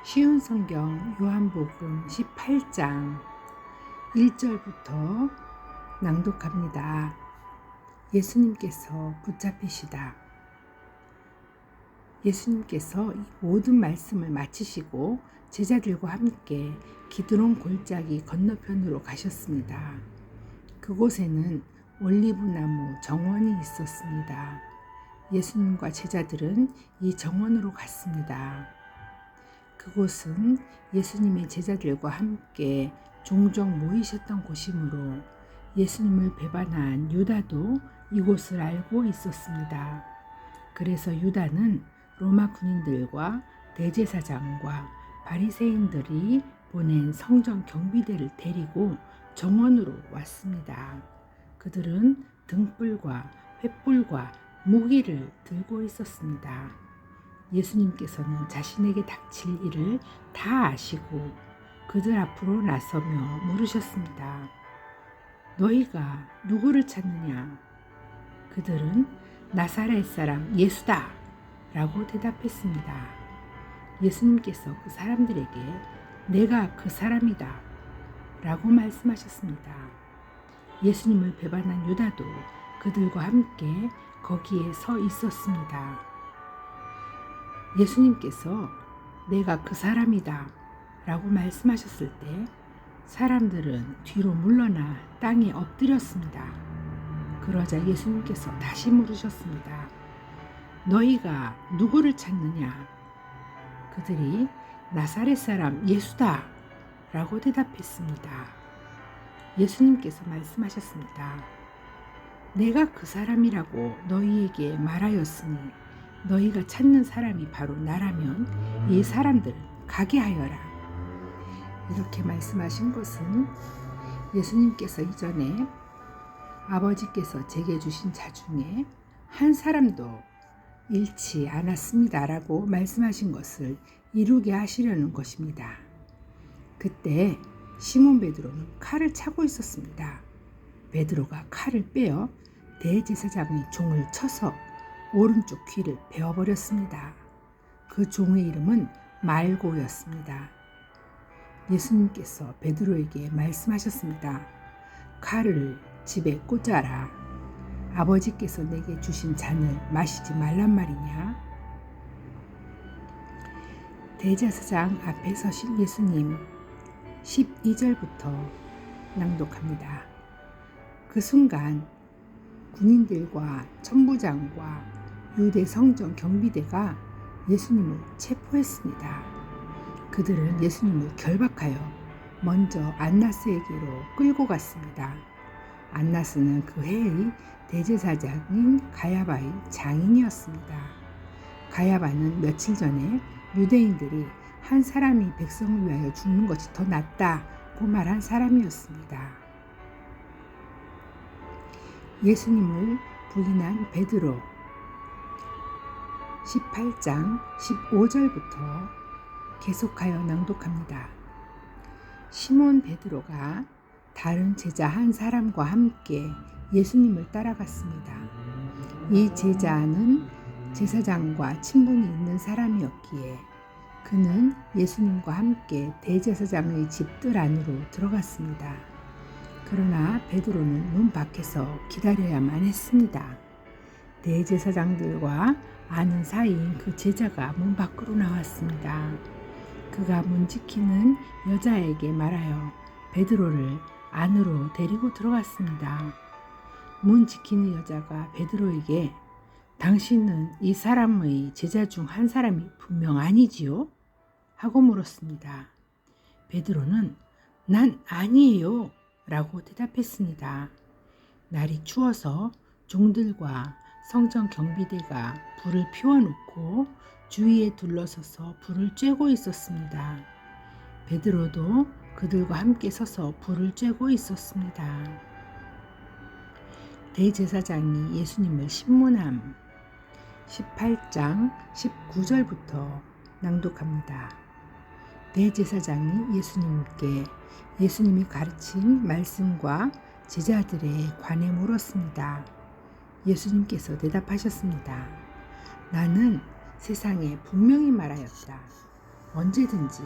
쉬운 성경 요한복음 18장 1절부터 낭독합니다. 예수님께서 붙잡히시다. 예수님께서 이 모든 말씀을 마치시고 제자들과 함께 기드론 골짜기 건너편으로 가셨습니다. 그곳에는 올리브나무 정원이 있었습니다. 예수님과 제자들은 이 정원으로 갔습니다. 그곳은 예수님의 제자들과 함께 종종 모이셨던 곳이므로 예수님을 배반한 유다도 이곳을 알고 있었습니다. 그래서 유다는 로마 군인들과 대제사장과 바리새인들이 보낸 성전 경비대를 데리고 정원으로 왔습니다. 그들은 등불과 횃불과 무기를 들고 있었습니다. 예수님께서는 자신에게 닥칠 일을 다 아시고 그들 앞으로 나서며 물으셨습니다. 너희가 누구를 찾느냐? 그들은 나사렛 사람 예수다 라고 대답했습니다. 예수님께서 그 사람들에게 내가 그 사람이다 라고 말씀하셨습니다. 예수님을 배반한 유다도 그들과 함께 거기에 서 있었습니다. 예수님께서 내가 그 사람이다 라고 말씀하셨을 때 사람들은 뒤로 물러나 땅에 엎드렸습니다. 그러자 예수님께서 다시 물으셨습니다. 너희가 누구를 찾느냐? 그들이 나사렛 사람 예수다 라고 대답했습니다. 예수님께서 말씀하셨습니다. 내가 그 사람이라고 너희에게 말하였으니 너희가 찾는 사람이 바로 나라면 이 사람들 가게 하여라. 이렇게 말씀하신 것은 예수님께서 이전에 아버지께서 제게 주신 자 중에 한 사람도 잃지 않았습니다라고 말씀하신 것을 이루게 하시려는 것입니다. 그때 시몬 베드로는 칼을 차고 있었습니다. 베드로가 칼을 빼어 대제사장의 종을 쳐서 오른쪽 귀를 베어버렸습니다. 그 종의 이름은 말고였습니다. 예수님께서 베드로에게 말씀하셨습니다. 칼을 집에 꽂아라. 아버지께서 내게 주신 잔을 마시지 말란 말이냐? 대제사장 앞에 서신 예수님 12절부터 낭독합니다. 그 순간 군인들과 천부장과 유대 성전 경비대가 예수님을 체포했습니다. 그들은 예수님을 결박하여 먼저 안나스에게로 끌고 갔습니다. 안나스는 그 해의 대제사장인 가야바의 장인이었습니다. 가야바는 며칠 전에 유대인들이 한 사람이 백성을 위하여 죽는 것이 더 낫다고 말한 사람이었습니다. 예수님을 부인한 베드로 18장 15절부터 계속하여 낭독합니다. 시몬 베드로가 다른 제자 한 사람과 함께 예수님을 따라갔습니다. 이 제자는 제사장과 친분이 있는 사람이었기에 그는 예수님과 함께 대제사장의 집들 안으로 들어갔습니다. 그러나 베드로는 문 밖에서 기다려야만 했습니다. 대제사장들과 아는 사이인 그 제자가 문 밖으로 나왔습니다. 그가 문 지키는 여자에게 말하여 베드로를 안으로 데리고 들어갔습니다. 문 지키는 여자가 베드로에게 당신은 이 사람의 제자 중 한 사람이 분명 아니지요? 하고 물었습니다. 베드로는 난 아니에요 라고 대답했습니다. 날이 추워서 종들과 성전 경비대가 불을 피워놓고 주위에 둘러서서 불을 쬐고 있었습니다. 베드로도 그들과 함께 서서 불을 쬐고 있었습니다. 대제사장이 예수님을 신문함 18장 19절부터 낭독합니다. 대제사장이 예수님께 예수님이 가르친 말씀과 제자들에 관해 물었습니다. 예수님께서 대답하셨습니다. 나는 세상에 분명히 말하였다. 언제든지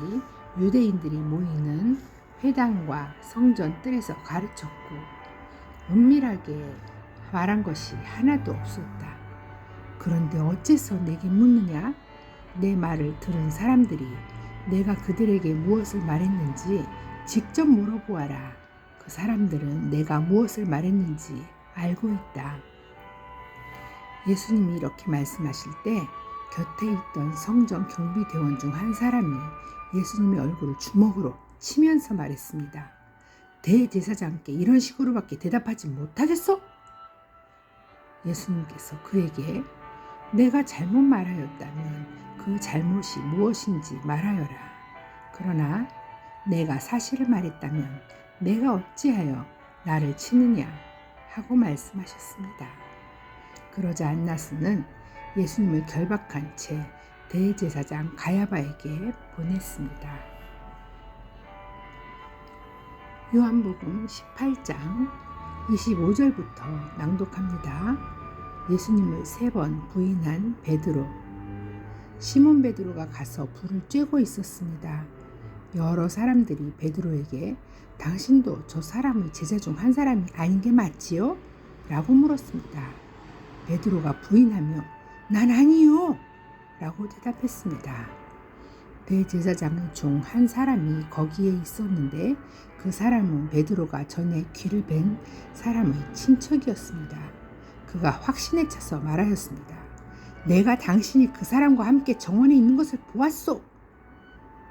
유대인들이 모이는 회당과 성전 뜰에서 가르쳤고 은밀하게 말한 것이 하나도 없었다. 그런데 어째서 내게 묻느냐? 내 말을 들은 사람들이 내가 그들에게 무엇을 말했는지 직접 물어보아라. 그 사람들은 내가 무엇을 말했는지 알고 있다. 예수님이 이렇게 말씀하실 때 곁에 있던 성전 경비대원 중 한 사람이 예수님의 얼굴을 주먹으로 치면서 말했습니다. 대제사장께 이런 식으로밖에 대답하지 못하겠어? 예수님께서 그에게 내가 잘못 말하였다면 그 잘못이 무엇인지 말하여라. 그러나 내가 사실을 말했다면 내가 어찌하여 나를 치느냐 하고 말씀하셨습니다. 그러자 안나스는 예수님을 결박한 채 대제사장 가야바에게 보냈습니다. 요한복음 18장 25절부터 낭독합니다. 예수님을 3번 부인한 베드로. 시몬 베드로가 가서 불을 쬐고 있었습니다. 여러 사람들이 베드로에게 당신도 저 사람의 제자 중 한 사람이 아닌 게 맞지요? 라고 물었습니다. 베드로가 부인하며 난 아니요! 라고 대답했습니다. 대제사장 중 한 사람이 거기에 있었는데 그 사람은 베드로가 전에 귀를 벤 사람의 친척이었습니다. 그가 확신에 차서 말하였습니다. 내가 당신이 그 사람과 함께 정원에 있는 것을 보았소.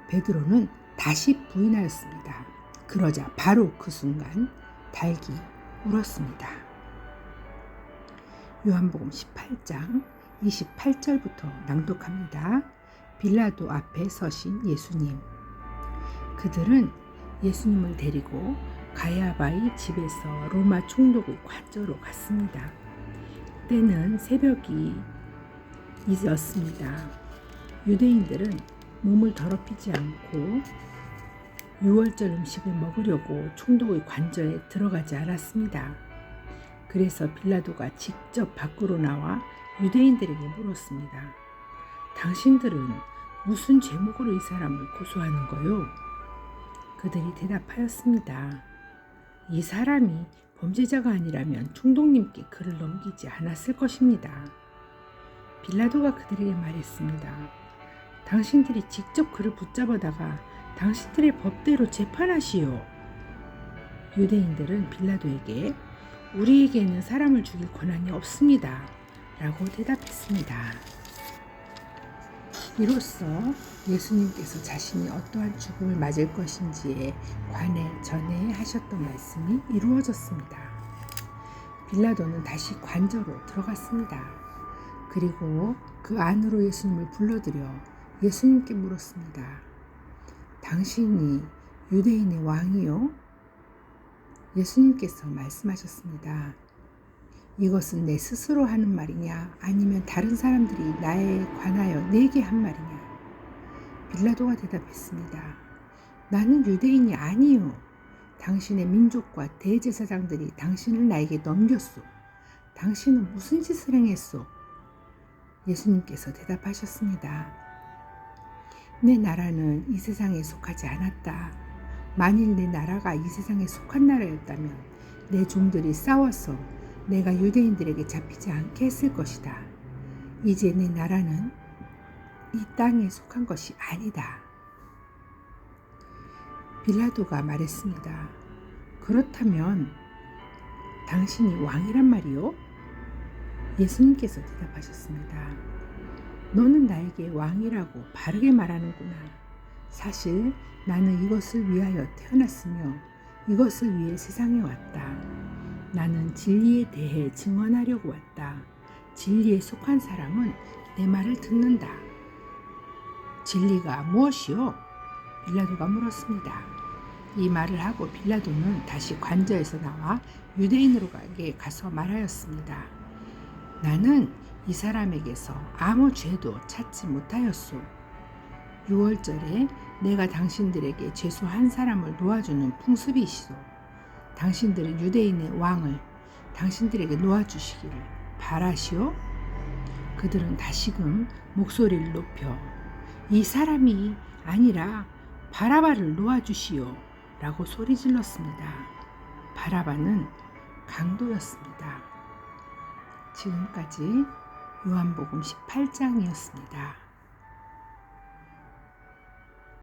베드로는 다시 부인하였습니다. 그러자 바로 그 순간 닭이 울었습니다. 요한복음 18장 28절부터 낭독합니다. 빌라도 앞에 서신 예수님. 그들은 예수님을 데리고 가야바의 집에서 로마 총독의 관저로 갔습니다. 때는 새벽이 있었습니다. 유대인들은 몸을 더럽히지 않고 유월절 음식을 먹으려고 총독의 관저에 들어가지 않았습니다. 그래서 빌라도가 직접 밖으로 나와 유대인들에게 물었습니다. 당신들은 무슨 제목으로 이 사람을 고소하는 거요? 그들이 대답하였습니다. 이 사람이 범죄자가 아니라면 총독님께 그를 넘기지 않았을 것입니다. 빌라도가 그들에게 말했습니다. 당신들이 직접 그를 붙잡아다가 당신들의 법대로 재판하시오. 유대인들은 빌라도에게 우리에게는 사람을 죽일 권한이 없습니다. 라고 대답했습니다. 이로써 예수님께서 자신이 어떠한 죽음을 맞을 것인지에 관해 전에 하셨던 말씀이 이루어졌습니다. 빌라도는 다시 관저로 들어갔습니다. 그리고 그 안으로 예수님을 불러들여 예수님께 물었습니다. 당신이 유대인의 왕이요? 예수님께서 말씀하셨습니다. 이것은 내 스스로 하는 말이냐 아니면 다른 사람들이 나에 관하여 내게 한 말이냐? 빌라도가 대답했습니다. 나는 유대인이 아니요. 당신의 민족과 대제사장들이 당신을 나에게 넘겼소. 당신은 무슨 짓을 행했소? 예수님께서 대답하셨습니다. 내 나라는 이 세상에 속하지 않았다. 만일 내 나라가 이 세상에 속한 나라였다면 내 종들이 싸워서 내가 유대인들에게 잡히지 않게 했을 것이다. 이제 내 나라는 이 땅에 속한 것이 아니다. 빌라도가 말했습니다. 그렇다면 당신이 왕이란 말이요? 예수님께서 대답하셨습니다. 너는 나에게 왕이라고 바르게 말하는구나. 사실 나는 이것을 위하여 태어났으며 이것을 위해 세상에 왔다. 나는 진리에 대해 증언하려고 왔다. 진리에 속한 사람은 내 말을 듣는다. 진리가 무엇이요? 빌라도가 물었습니다. 이 말을 하고 빌라도는 다시 관저에서 나와 유대인으로게 가서 말하였습니다. 나는 이 사람에게서 아무 죄도 찾지 못하였소. 유월절에 내가 당신들에게 죄수 한 사람을 놓아주는 풍습이 있어. 당신들은 유대인의 왕을 당신들에게 놓아주시기를 바라시오. 그들은 다시금 목소리를 높여 이 사람이 아니라 바라바를 놓아주시오 라고 소리 질렀습니다. 바라바는 강도였습니다. 지금까지 요한복음 18장이었습니다.